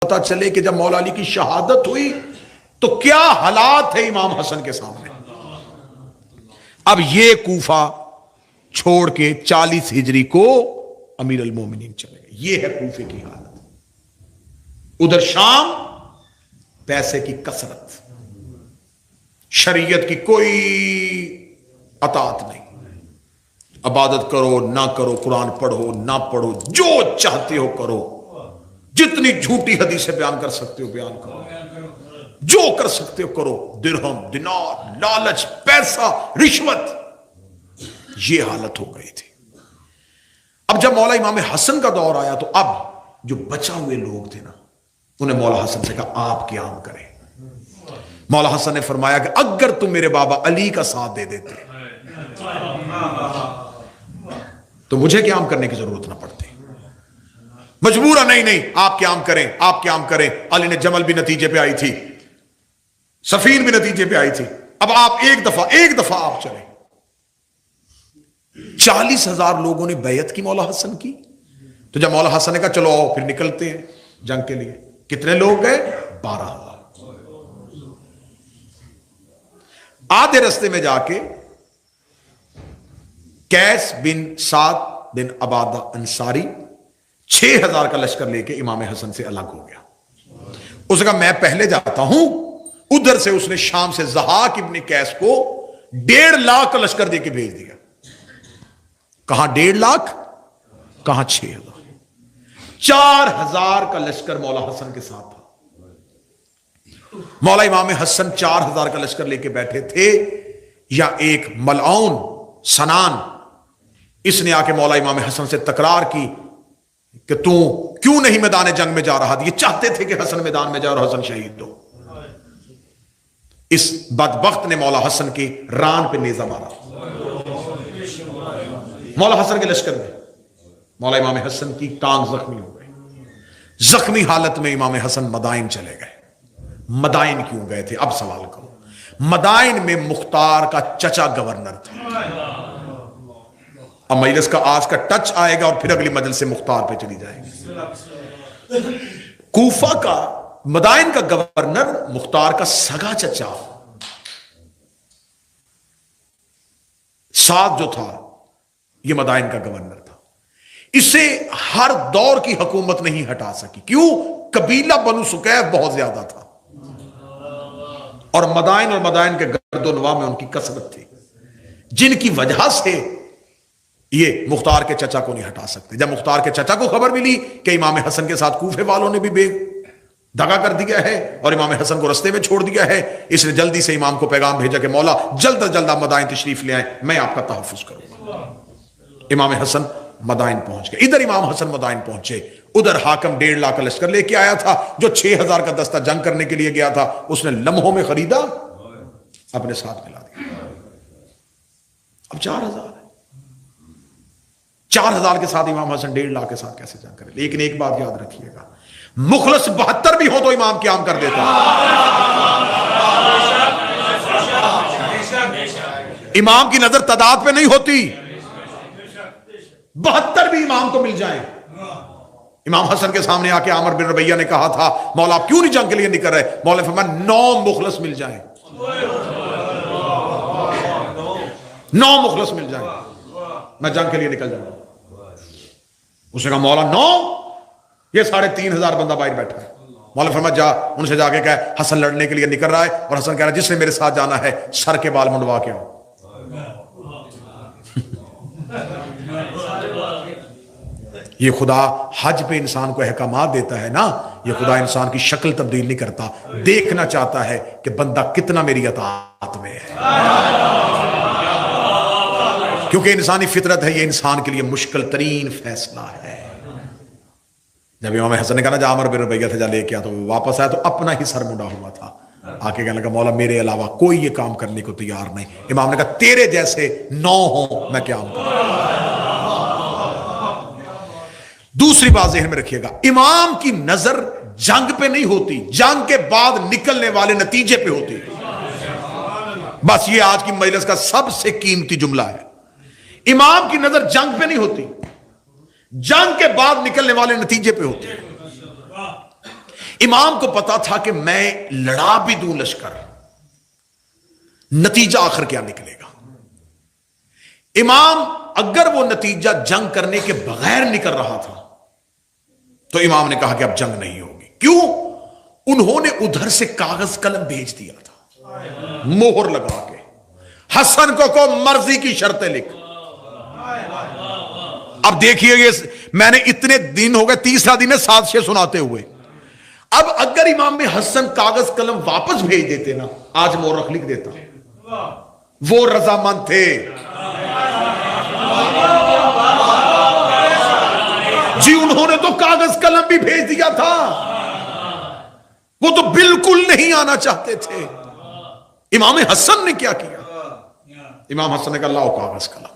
پتا چلے کہ جب مولا علی کی شہادت ہوئی تو کیا حالات تھے امام حسن کے سامنے. اب یہ کوفہ چھوڑ کے 40 ہجری کو امیر المومنین چلے گئے. یہ ہے کوفے کی حالت. ادھر شام پیسے کی کثرت، شریعت کی کوئی اطاعت نہیں. عبادت کرو نہ کرو، قرآن پڑھو نہ پڑھو، جو چاہتے ہو کرو، جتنی جھوٹی حدیثیں بیان کر سکتے ہو بیان کرو، جو کر سکتے ہو کرو. درہم، دینار، لالچ، پیسہ، رشوت، یہ حالت ہو گئی تھی. اب جب مولا امام حسن کا دور آیا تو اب جو بچا ہوئے لوگ تھے نا، انہیں مولا حسن سے کہا آپ قیام کریں. مولا حسن نے فرمایا کہ اگر تم میرے بابا علی کا ساتھ دے دیتے تو مجھے قیام کرنے کی ضرورت نہ پڑتی. مجبورا نہیں آپ قیام کریں، آپ قیام کریں. علی نے جمل بھی نتیجے پہ آئی تھی، سفین بھی نتیجے پہ آئی تھی. اب آپ ایک دفعہ آپ چلیں. 40,000 لوگوں نے بیعت کی مولا حسن کی. تو جب مولا حسن نے کہا چلو پھر نکلتے ہیں جنگ کے لیے، کتنے لوگ گئے؟ 12,000. آدھے رستے میں جا کے قیس بن سعد بن عبادہ انصاری 6,000 کا لشکر لے کے امام حسن سے الگ ہو گیا. اس نے کہا میں پہلے جاتا ہوں. ادھر سے اس نے شام سے ضحاک ابن قیس کو 1.5 لاکھ کا لشکر دے کے بھیج دیا. کہاں 1.5 لاکھ، کہاں 6,000. 4,000 کا لشکر مولا حسن کے ساتھ تھا. مولا امام حسن 4,000 کا لشکر لے کے بیٹھے تھے، یا ایک ملعون سنان اس نے آ کے مولا امام حسن سے تکرار کی کہ تو کیوں نہیں میدان جنگ میں جا رہا. یہ چاہتے تھے کہ حسن میدان میں جا اور حسن شہید ہو. اس بدبخت نے مولا حسن کی ران پہ نیزہ مارا. مولا حسن کے لشکر میں مولا امام حسن کی ٹانگ زخمی ہو گئی. زخمی حالت میں امام حسن مدائن چلے گئے. مدائن کیوں گئے تھے؟ اب سوال کرو. مدائن میں مختار کا چچا گورنر تھا. اب مجلس کا آج کا ٹچ آئے گا اور پھر اگلی مجلس سے مختار پہ چلی جائے گی. کوفہ کا، مدائن کا گورنر مختار کا سگا چچا سعد جو تھا، یہ مدائن کا گورنر تھا. اسے ہر دور کی حکومت نہیں ہٹا سکی. کیوں؟ قبیلہ بنو سکیف بہت زیادہ تھا، اور مدائن کے گرد و نواح میں ان کی کثرت تھی، جن کی وجہ سے یہ مختار کے چچا کو نہیں ہٹا سکتے. جب مختار کے چچا کو خبر ملی کہ امام حسن کے ساتھ کوفے والوں نے بھی بے دغا کر دیا ہے اور امام حسن کو رستے میں چھوڑ دیا ہے، اس نے جلدی سے امام کو پیغام بھیجا کہ مولا جلد از جلد آپ مدائن تشریف لے آئیں، میں آپ کا تحفظ کروں گا. امام حسن مدائن پہنچ گئے. ادھر امام حسن مدائن پہنچے، ادھر حاکم 1.5 لاکھ کا لشکر لے کے آیا تھا. جو 6,000 کا دستہ جنگ کرنے کے لیے گیا تھا اس نے لمحوں میں خریدا، اپنے ساتھ ملا دیا. اب 4,000 ہے. 4,000 کے ساتھ امام حسن 1.5 لاکھ کے ساتھ کیسے جنگ کرے؟ لیکن ایک بات یاد رکھیے گا، مخلص 72 بھی ہو تو امام قیام کر دیتا. امام کی نظر تعداد پہ نہیں ہوتی. 72 بھی امام کو مل جائیں. امام حسن کے سامنے آ کے عامر بن ربیہ نے کہا تھا مولا آپ کیوں نہیں جنگ کے لیے نکل رہے؟ مولا نے فرمایا 9 مخلص مل جائیں، 9 مخلص مل جائیں، میں جنگ کے لیے نکل جاؤں. اس نے کہا مولا 9؟ یہ 3,500 بندہ باہر بیٹھا ہے. مولا فرمایا جا ان سے جا کے کہے حسن لڑنے کے لیے نکل رہا ہے، اور حسن کہہ رہا ہے جس نے میرے ساتھ جانا ہے سر کے بال منڈوا کے آؤ. یہ خدا حج پہ انسان کو احکامات دیتا ہے نا، یہ خدا انسان کی شکل تبدیل نہیں کرتا، دیکھنا چاہتا ہے کہ بندہ کتنا میری اطاعت میں ہے. کیونکہ انسانی فطرت ہے، یہ انسان کے لیے مشکل ترین فیصلہ ہے. جب امام حسن نے کہا نا جا عامر بن ربیہ سے جا لے کے آ، تو واپس آیا تو اپنا ہی سر منڈا ہوا تھا. آ کے کہنے لگا مولا میرے علاوہ کوئی یہ کام کرنے کو تیار نہیں. امام نے کہا تیرے جیسے 9 ہوں میں قیام کروں. دوسری بات ذہن میں رکھیے گا، امام کی نظر جنگ پہ نہیں ہوتی، جنگ کے بعد نکلنے والے نتیجے پہ ہوتی. بس یہ آج کی مجلس کا سب سے قیمتی جملہ ہے. امام کی نظر جنگ پہ نہیں ہوتی، جنگ کے بعد نکلنے والے نتیجے پہ ہوتے ہیں. امام کو پتا تھا کہ میں لڑا بھی دوں لشکر، نتیجہ آخر کیا نکلے گا۔ امام اگر وہ نتیجہ جنگ کرنے کے بغیر نکل رہا تھا تو امام نے کہا کہ اب جنگ نہیں ہوگی۔ کیوں؟ انہوں نے ادھر سے کاغذ قلم بھیج دیا تھا مہر لگا کے، حسن کو مرضی کی شرطیں لکھ۔ اب دیکھیے یہ میں نے اتنے دن ہو گئے، تیسرا دن ہے سازشیں سناتے ہوئے۔ اب اگر امام حسن کاغذ قلم واپس بھیج دیتے نا، آج مورخ لکھ دیتا وہ رضامند تھے جی، انہوں نے تو کاغذ قلم بھی بھیج دیا تھا، وہ تو بالکل نہیں آنا چاہتے تھے۔ امام حسن نے کیا کیا؟ امام حسن نے کہا لاؤ کاغذ قلم،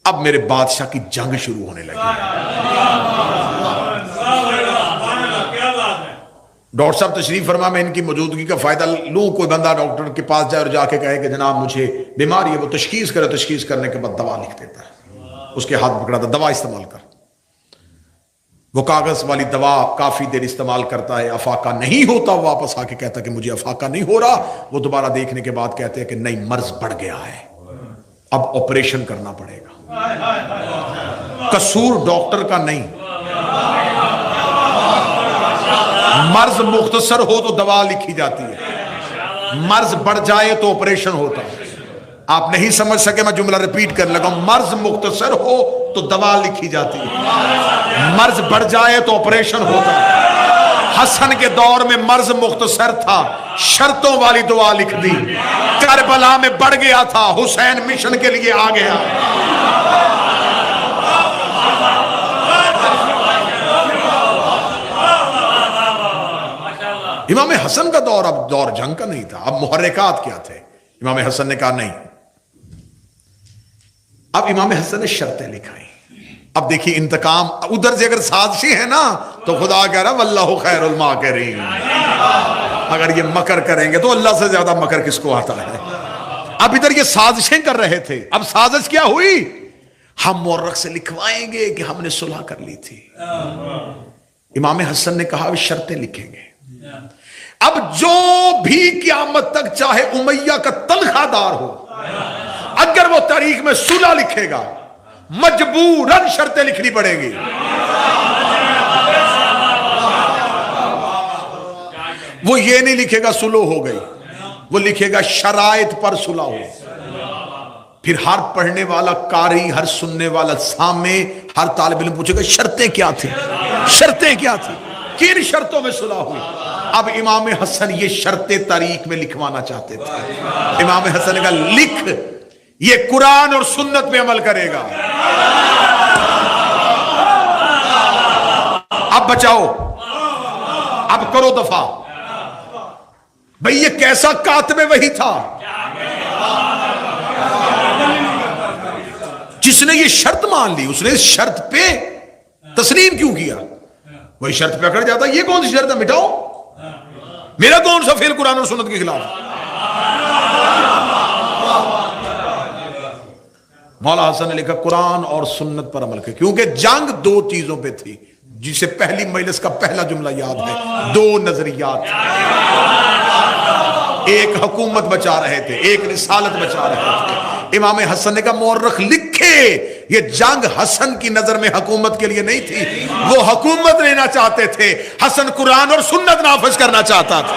اب میرے بادشاہ کی جنگ شروع ہونے لگی۔ ڈاکٹر صاحب تشریف فرما، میں ان کی موجودگی کا فائدہ لوں۔ کوئی بندہ ڈاکٹر کے پاس جائے اور جا کے کہے کہ جناب مجھے بیماری ہے، وہ تشخیص کرے، تشخیص کرنے کے بعد دوا لکھ دیتا ہے، اس کے ہاتھ پکڑا تھا دوا استعمال کر۔ وہ کاغذ والی دوا کافی دیر استعمال کرتا ہے، افاقہ نہیں ہوتا، واپس آ کے کہتا کہ مجھے افاقہ نہیں ہو رہا۔ وہ دوبارہ دیکھنے کے بعد کہتے ہیں کہ نہیں، مرض بڑھ گیا ہے، اب آپریشن کرنا پڑے گا۔ قصور ڈاکٹر کا نہیں، مرض مختصر ہو تو دوا لکھی جاتی ہے، مرض بڑھ جائے تو آپریشن ہوتا ہے۔ آپ نہیں سمجھ سکے، میں جملہ ریپیٹ کرنے لگا، مرض مختصر ہو تو دوا لکھی جاتی ہے، مرض بڑھ جائے تو آپریشن ہوتا ہے۔ حسن کے دور میں مرض مختصر تھا، شرطوں والی دعا لکھ دی۔ کربلا میں بڑھ گیا تھا، حسین مشن کے لیے آ گیا۔ امام حسن کا دور اب دور جنگ کا نہیں تھا، اب محرکات کیا تھے؟ امام حسن نے کہا نہیں۔ اب امام حسن نے شرطیں لکھائی۔ اب دیکھیے انتقام، ادھر سے اگر سازشیں ہیں نا تو خدا کہہ رہا واللہ خیر الماکرین، اگر یہ مکر کریں گے تو اللہ سے زیادہ مکر کس کو آتا ہے۔ اب ادھر یہ سازشیں کر رہے تھے، اب سازش کیا ہوئی؟ ہم مورخ سے لکھوائیں گے کہ ہم نے صلح کر لی تھی۔ امام حسن نے کہا شرطیں لکھیں گے، اب جو بھی قیامت تک چاہے امیہ کا تنخواہ دار ہو، اگر وہ تاریخ میں صلح لکھے گا مجبوراً شرطیں لکھنی پڑے گی۔ وہ یہ نہیں لکھے گا صلح ہو گئی، وہ لکھے گا شرائط پر صلح ہو۔ پھر ہر پڑھنے والا قاری، ہر سننے والا سامع، ہر طالب علم پوچھے گا شرطیں کیا تھی، شرطیں کیا تھی، کن شرطوں میں صلح ہوئی۔ اب امام حسن یہ شرطیں تاریخ میں لکھوانا چاہتے تھے۔ امام حسن نے کہا لکھ، یہ قرآن اور سنت پہ عمل کرے گا، اب بچاؤ، اب کرو دفاع۔ بھئی یہ کیسا کاتب وحی تھا جس نے یہ شرط مان لی، اس نے اس شرط پہ تسلیم کیوں کیا؟ وہی شرط پہ اکڑ جاتا، یہ کون سی شرط ہے، مٹاؤ، میرا کون سا فعل قرآن اور سنت کے خلاف؟ مولا حسن نے لکھا قرآن اور سنت پر عمل کر، کیونکہ جنگ دو چیزوں پہ تھی، جسے پہلی مجلس کا پہلا جملہ یاد ہے، دو نظریات، ایک حکومت بچا رہے تھے، ایک رسالت بچا رہے تھے۔ امام حسن نے کہا مورخ لکھے یہ جنگ حسن کی نظر میں حکومت کے لیے نہیں تھی، وہ حکومت لینا چاہتے تھے، حسن قرآن اور سنت نافذ کرنا چاہتا تھا۔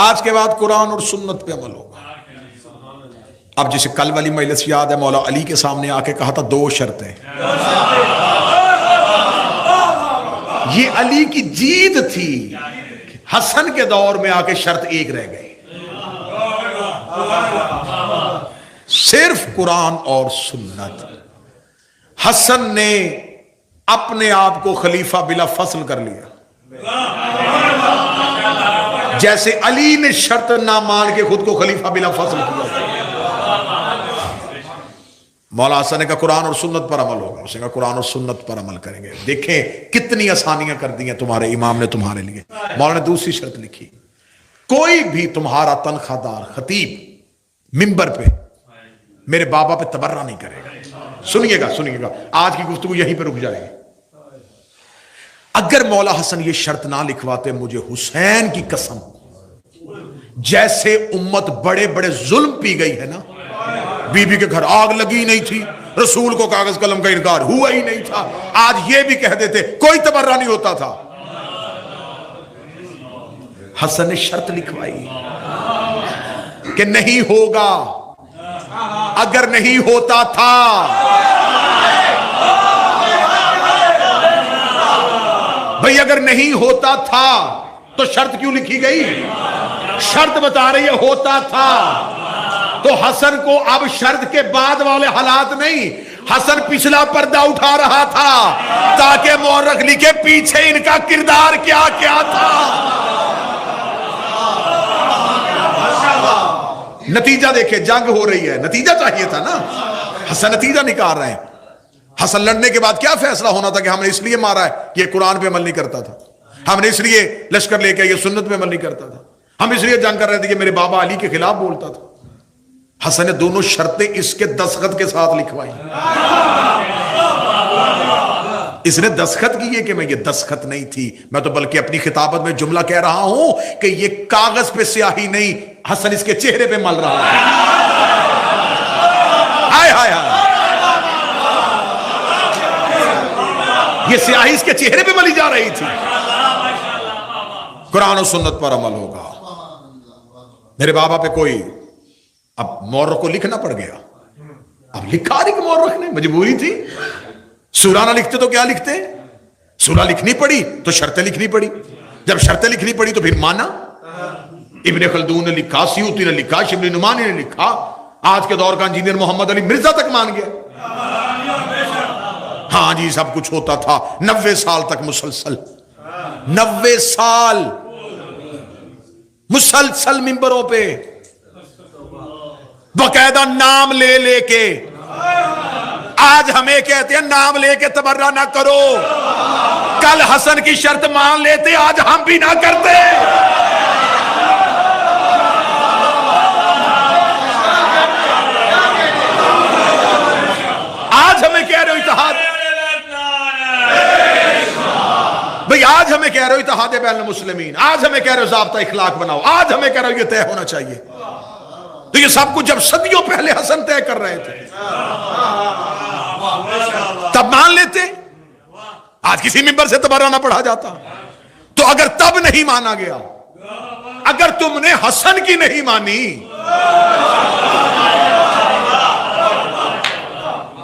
آج کے بعد قرآن اور سنت پہ عمل ہوگا۔ اب جسے کل والی مجلس یاد ہے، مولا علی کے سامنے آ کے کہا تھا دو شرطیں، یہ علی کی جیت تھی، حسن کے دور میں آ کے شرط ایک رہ گئی، صرف قرآن اور سنت۔ حسن نے اپنے آپ کو خلیفہ بلا فصل کر لیا، جیسے علی نے شرط نہ مان کے خود کو خلیفہ بلا فصل کیا۔ مولا حسن نے کہا قرآن اور سنت پر عمل ہوگا، اس نے کہا قرآن اور سنت پر عمل کریں گے۔ دیکھیں کتنی آسانیاں کر دی ہیں تمہارے امام نے تمہارے لیے۔ مولا نے دوسری شرط لکھی، کوئی بھی تمہارا تنخواہ دار خطیب ممبر پہ میرے بابا پہ تبرہ نہیں کرے گا. سنیے گا آج کی گفتگو یہیں پہ رک جائے گی. اگر مولا حسن یہ شرط نہ لکھواتے مجھے حسین کی قسم جیسے امت بڑے بڑے ظلم پی گئی ہے نا, بی بی کے گھر آگ لگی نہیں تھی, رسول کو کاغذ قلم کا انکار ہوا ہی نہیں تھا, آج یہ بھی کہہ دیتے کوئی تبرہ نہیں ہوتا تھا. حسن نے شرط لکھوائی کہ نہیں ہوگا. اگر نہیں ہوتا تھا بھئی, اگر نہیں ہوتا تھا تو شرط کیوں لکھی گئی؟ شرط بتا رہی ہے ہوتا تھا. تو حسن کو اب شرط کے بعد والے حالات نہیں, حسن پچھلا پردہ اٹھا رہا تھا تاکہ مورخ لکھے پیچھے ان کا کردار کیا کیا تھا. نتیجہ دیکھیں, جنگ ہو رہی ہے, نتیجہ چاہیے تھا نا. حسن نتیجہ نکال رہے ہیں. حسن لڑنے کے بعد کیا فیصلہ ہونا تھا کہ ہم نے اس لیے مارا ہے کہ یہ قرآن پہ عمل نہیں کرتا تھا, ہم نے اس لیے لشکر لے کے یہ سنت پہ عمل نہیں کرتا تھا, ہم اس لیے جنگ کر رہے تھے کہ میرے بابا علی کے خلاف بولتا تھا. حسن نے دونوں شرطیں اس کے دستخط کے ساتھ لکھوائی. اس نے دستخط کیے کہ میں یہ دستخط نہیں تھی, میں تو بلکہ اپنی خطابت میں جملہ کہہ رہا ہوں کہ یہ کاغذ پہ سیاہی نہیں, حسن اس کے چہرے پہ مل رہا ہے. ہائے ہائے ہائے, یہ سیاہی اس کے چہرے پہ ملی جا رہی تھی. قرآن و سنت پر عمل ہوگا. میرے بابا پہ کوئی, اب مورخ کو لکھنا پڑ گیا, اب لکھا نہیں کہ مورخ نے, مجبوری تھی. سورہ نہ لکھتے تو کیا لکھتے, سورہ لکھنی پڑی تو شرطیں لکھنی پڑی, جب شرطیں لکھنی پڑی تو پھر مانا. ابن خلدون نے لکھا, سیوطی نے لکھا, شبلی نعمانی نے لکھا, آج کے دور کا انجینئر محمد علی مرزا تک مان گیا. ہاں جی سب کچھ ہوتا تھا. 90 سال تک مسلسل, 90 سال مسلسل ممبروں پہ باقاعدہ نام لے لے کے. آج ہمیں کہتے ہیں نام لے کے تبرہ نہ کرو, کل حسن کی شرط مان لیتے, آج ہم بھی نہ کرتے. آج ہمیں کہہ رہے ہو اتحاد, بھئی آج ہمیں کہہ رہے ہو اتحاد بین المسلمین, آج ہمیں کہہ رہے ہو ضابطہ اخلاق بناؤ, آج ہمیں کہہ رہے ہو یہ طے ہونا چاہیے. تو یہ سب کچھ جب صدیوں پہلے حسن طے کر رہے تھے تب مان لیتے, آج کسی ممبر سے تبرہ نہ پڑھا جاتا. تو اگر تب نہیں مانا گیا, اگر تم نے حسن کی نہیں مانی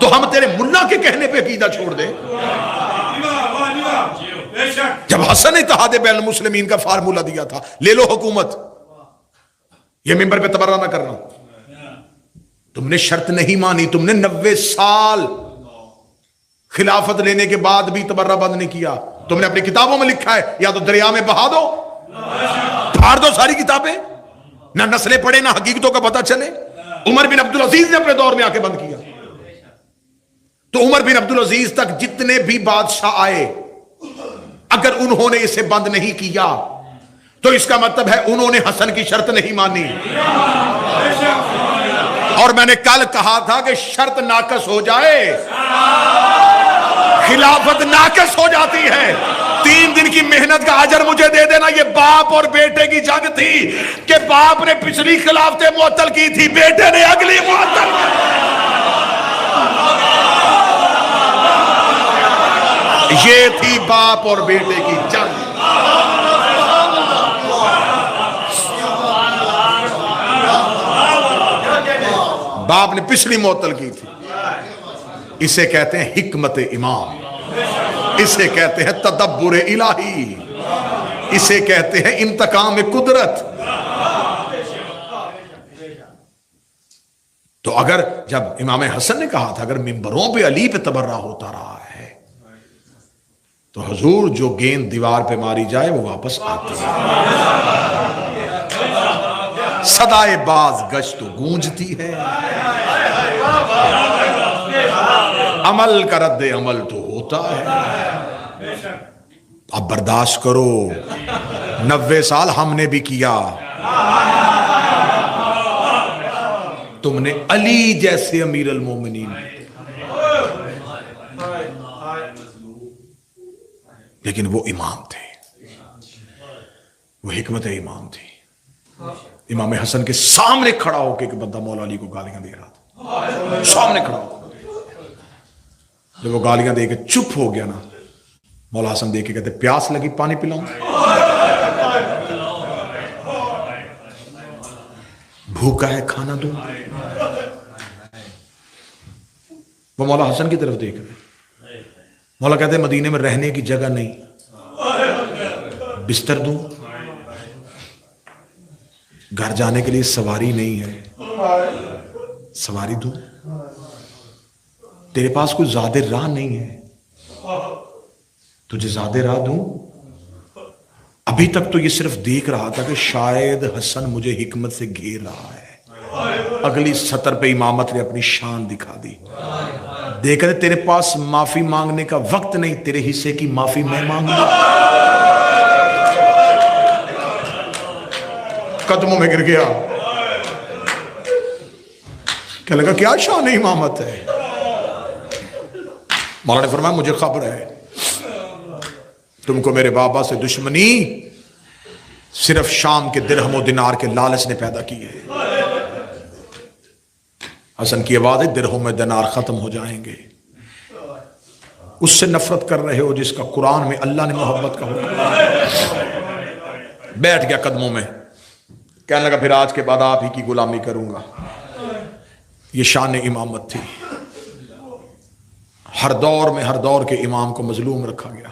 تو ہم تیرے ملا کے کہنے پہ عقیدہ چھوڑ دیں. جب حسن اتحاد بین المسلمین کا فارمولہ دیا تھا, لے لو حکومت, یہ ممبر پہ تبرہ نہ کرنا, تم نے شرط نہیں مانی, تم نے 90 سال خلافت لینے کے بعد بھی تبرہ بند نہیں کیا. تم نے اپنی کتابوں میں لکھا ہے یا تو دریا میں بہا دو, پھاڑ دو ساری کتابیں, نہ نسلیں پڑھے نہ حقیقتوں کا پتہ چلے. عمر بن عبدالعزیز نے اپنے دور میں آ کے بند کیا. تو عمر بن عبدالعزیز تک جتنے بھی بادشاہ آئے, اگر انہوں نے اسے بند نہیں کیا تو اس کا مطلب ہے انہوں نے حسن کی شرط نہیں مانی. اور میں نے کل کہا تھا کہ شرط ناقص ہو جائے خلافت ناقص ہو جاتی ہے. 3 دن کی محنت کا اجر مجھے دے دینا. یہ باپ اور بیٹے کی جنگ تھی کہ باپ نے پچھلی خلافتیں معطل کی تھی, بیٹے نے اگلی معطل کی. یہ تھی باپ اور بیٹے کی جنگ. باپ نے پچھلی معطل کی تھی. اسے کہتے ہیں حکمت امام, اسے کہتے ہیں تدبر الہی, اسے کہتے ہیں انتقام قدرت. تو اگر جب امام حسن نے کہا تھا اگر ممبروں پہ علی پہ تبرہ ہوتا رہا ہے تو حضور جو گیند دیوار پہ ماری جائے وہ واپس آتی ہے. صدائے باز گشت و گونجتی ہے, عمل کا رد عمل تو ہوتا ہے. اب برداشت کرو, 90 سال ہم نے بھی کیا تم نے علی جیسے امیر المومنین، لیکن وہ امام تھے، وہ حکمت امام تھی۔ امام حسن کے سامنے کھڑا ہو کے ایک بندہ مولا علی کو گالیاں دے رہا تھا، سامنے کھڑا ہو۔ جب وہ گالیاں دے کے چپ ہو گیا نا، مولا حسن دے کے کہتے پیاس لگی پانی پلاؤں، بھوکا ہے کھانا دوں۔ وہ مولا حسن کی طرف دیکھ رہے، مولا کہتے مدینے میں رہنے کی جگہ نہیں، بستر دوں، گھر جانے کے لیے سواری نہیں ہے، سواری دوں، تیرے پاس کوئی زیادہ راہ نہیں ہے، تجھے زیادہ راہ دوں۔ ابھی تک تو یہ صرف دیکھ رہا تھا کہ شاید حسن مجھے حکمت سے گھیر رہا ہے، اگلی سطر پہ امامت نے اپنی شان دکھا دی۔ دیکھ رہے تیرے پاس معافی مانگنے کا وقت نہیں، تیرے حصے کی معافی میں مانگوں، قدموں میں گر گیا۔ کہنے لگا کیا شان امامت ہے؟ مولا نے فرمایا مجھے خبر ہے تم کو میرے بابا سے دشمنی صرف شام کے درہم و دینار کے لالچ نے پیدا کی ہے۔ حسن کی آواز ہے درہم و دینار ختم ہو جائیں گے، اس سے نفرت کر رہے ہو جس کا قرآن میں اللہ نے محبت کا حکم۔ بیٹھ گیا قدموں میں، کہنے لگا پھر آج کے بعد آپ ہی کی غلامی کروں گا۔ یہ شان امامت تھی۔ ہر دور میں ہر دور کے امام کو مظلوم رکھا گیا،